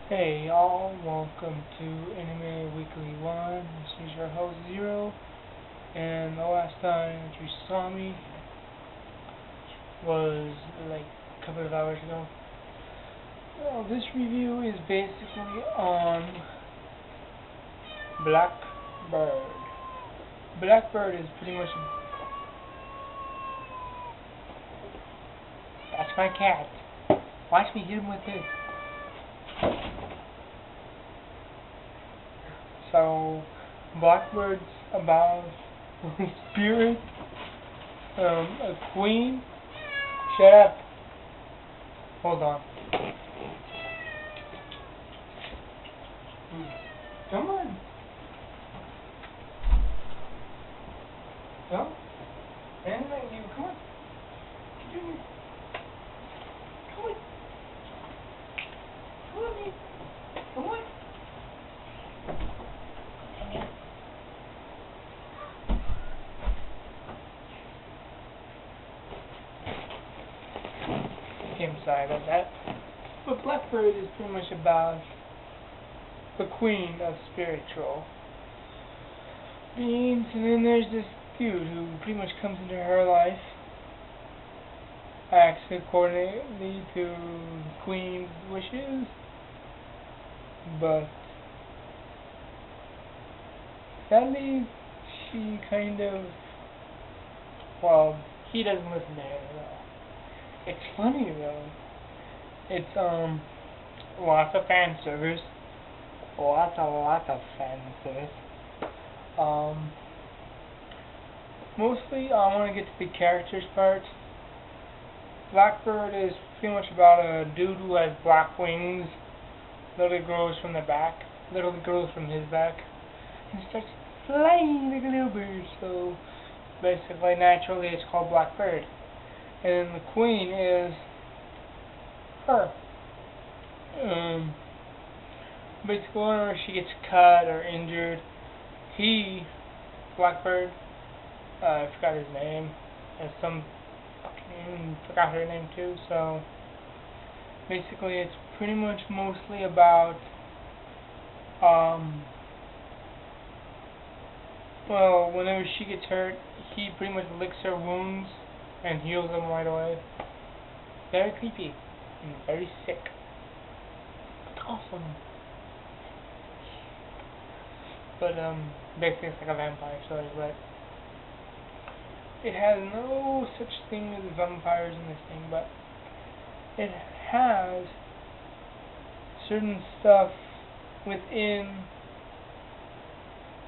Hey y'all, welcome to Anime Weekly 1. This is your host Zero, and the last time that you saw me was like a couple of hours ago. Well, this review is basically on Blackbird. Blackbird is pretty much. That's my cat. Watch me hit him with this. So, Blackbird's about a spirit, a queen. Shut up. Hold on. Come on. Come. And you. Come on. Come on. Come on. Come on. Come on. I'm sorry about that. But Blackbird is pretty much about the queen of spiritual beings, and then there's this dude who pretty much comes into her life, acts accordingly to the queen's wishes, but sadly she kind of, well, he doesn't listen to her at all. It's funny though. It's lots of fan service. Lots of fan service. Mostly I want to get to the characters part. Blackbird is pretty much about a dude who has black wings. Literally grows from the back. Literally grows from his back. And starts flying like a little bird. So basically naturally it's called Blackbird. And the queen is her. Basically, whenever she gets cut or injured, Blackbird, I forgot his name, and forgot her name too. So basically, it's pretty much mostly about, well, whenever she gets hurt, he pretty much licks her wounds and heals them right away. Very creepy and very sick. It's awesome. But basically it's like a vampire story, but it has no such thing as vampires in this thing, but it has certain stuff within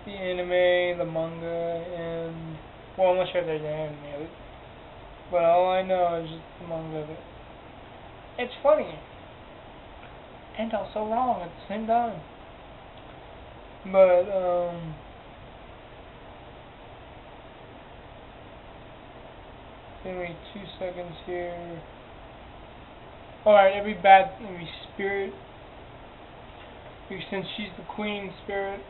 the anime, the manga, and, well, I'm not sure if there's an anime of it. But all I know is just the manga of it. It's funny. And also wrong at the same time. But, give me 2 seconds here. Alright, every spirit, since she's the queen spirit,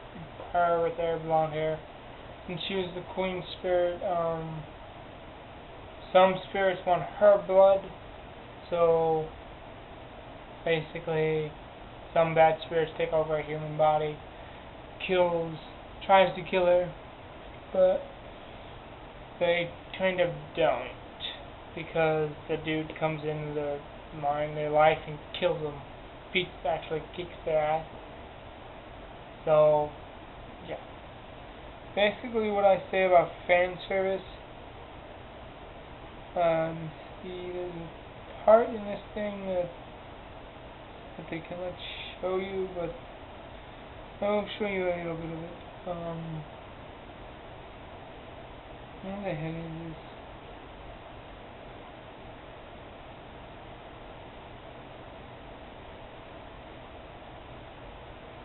her with her blonde hair, since she was the queen spirit, some spirits want her blood, so basically some bad spirits take over a human body, tries to kill her, but they kind of don't, because the dude comes into their mind, their life, and kills them. Actually kicks their ass. So, yeah. Basically what I say about fan service, see, there's a part in this thing that they cannot show you, but I'll show you a little bit of it. Where the heck is this?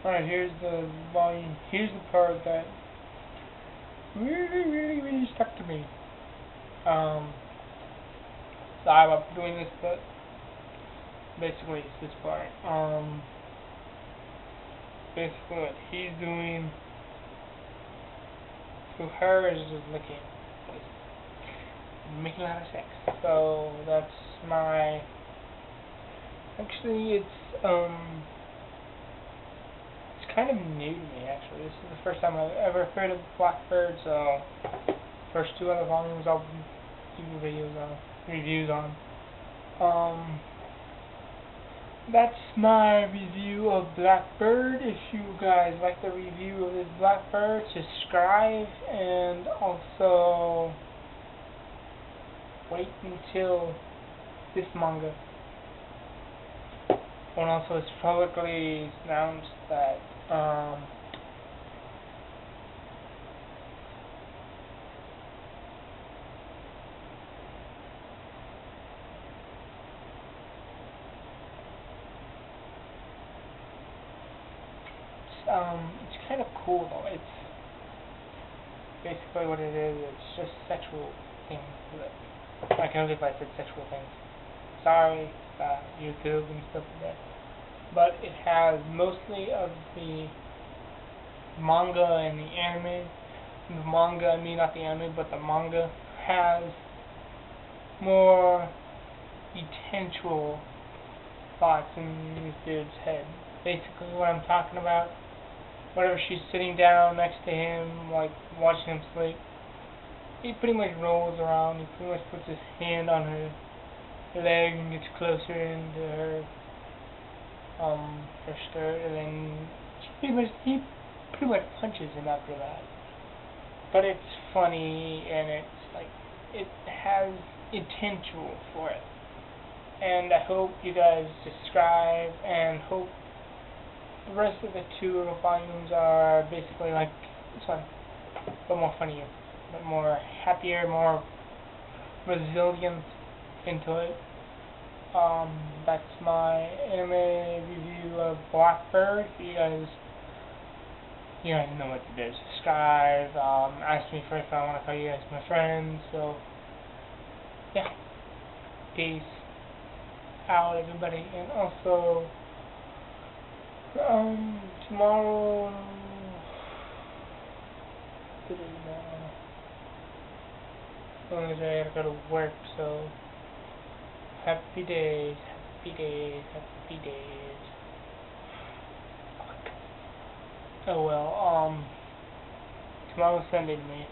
Alright, here's the volume. Here's the part that really stuck to me. Sorry about doing this, but basically it's this part. Basically what he's doing to her is just licking. Making a lot of sex. So that's my Actually, it's kind of new to me, actually. This is the first time I've ever heard of Blackbird, so first two other volumes I'll do reviews on. That's my review of Blackbird. If you guys like the review of this Blackbird, subscribe, and also wait until this manga. And also it's publicly announced that it's kind of cool though. It's basically what it is. It's just sexual things. I can't believe I said sexual things. Sorry, YouTube and stuff like that. But it has mostly of the manga and the anime. The manga, I mean not the anime, but the manga has more potential thoughts in this dude's head. Basically what I'm talking about, whenever she's sitting down next to him, like watching him sleep, he pretty much rolls around, he pretty much puts his hand on her leg and gets closer into her skirt, and then he pretty much punches him after that. But it's funny, and it's like, it has potential for it. And I hope you guys subscribe, and hope the rest of the two volumes are basically like this one, but more funnier, but more happier, more resilient into it. That's my anime review of Blackbird. You guys know what to do. Subscribe. Ask me for if I want to call you guys my friends. So yeah, peace out, everybody. And also, tomorrow. I gotta go to work, so happy days, happy days, happy days. Fuck. Oh well, tomorrow's Sunday to me.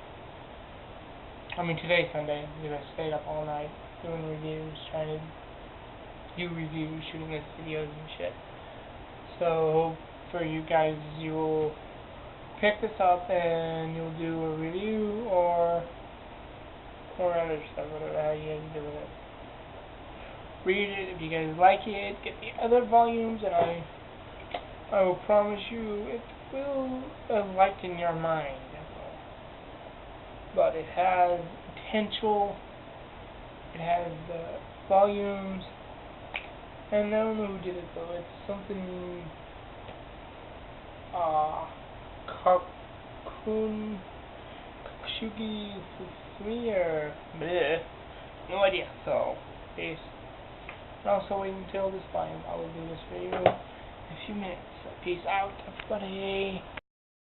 I mean today's Sunday, because I stayed up all night doing reviews, trying to do reviews, shooting these videos and shit. So for you guys, you'll pick this up and you'll do a review or other stuff, whatever how you guys do with it. Read it if you guys like it, get the other volumes, and I will promise you it will enlighten your mind. But it has potential, it has the volumes, and I don't know who did it though. It's something Shugi Susumi or bleh, no idea. So peace. And also wait until this volume. I will do this for you in a few minutes. So peace out, everybody.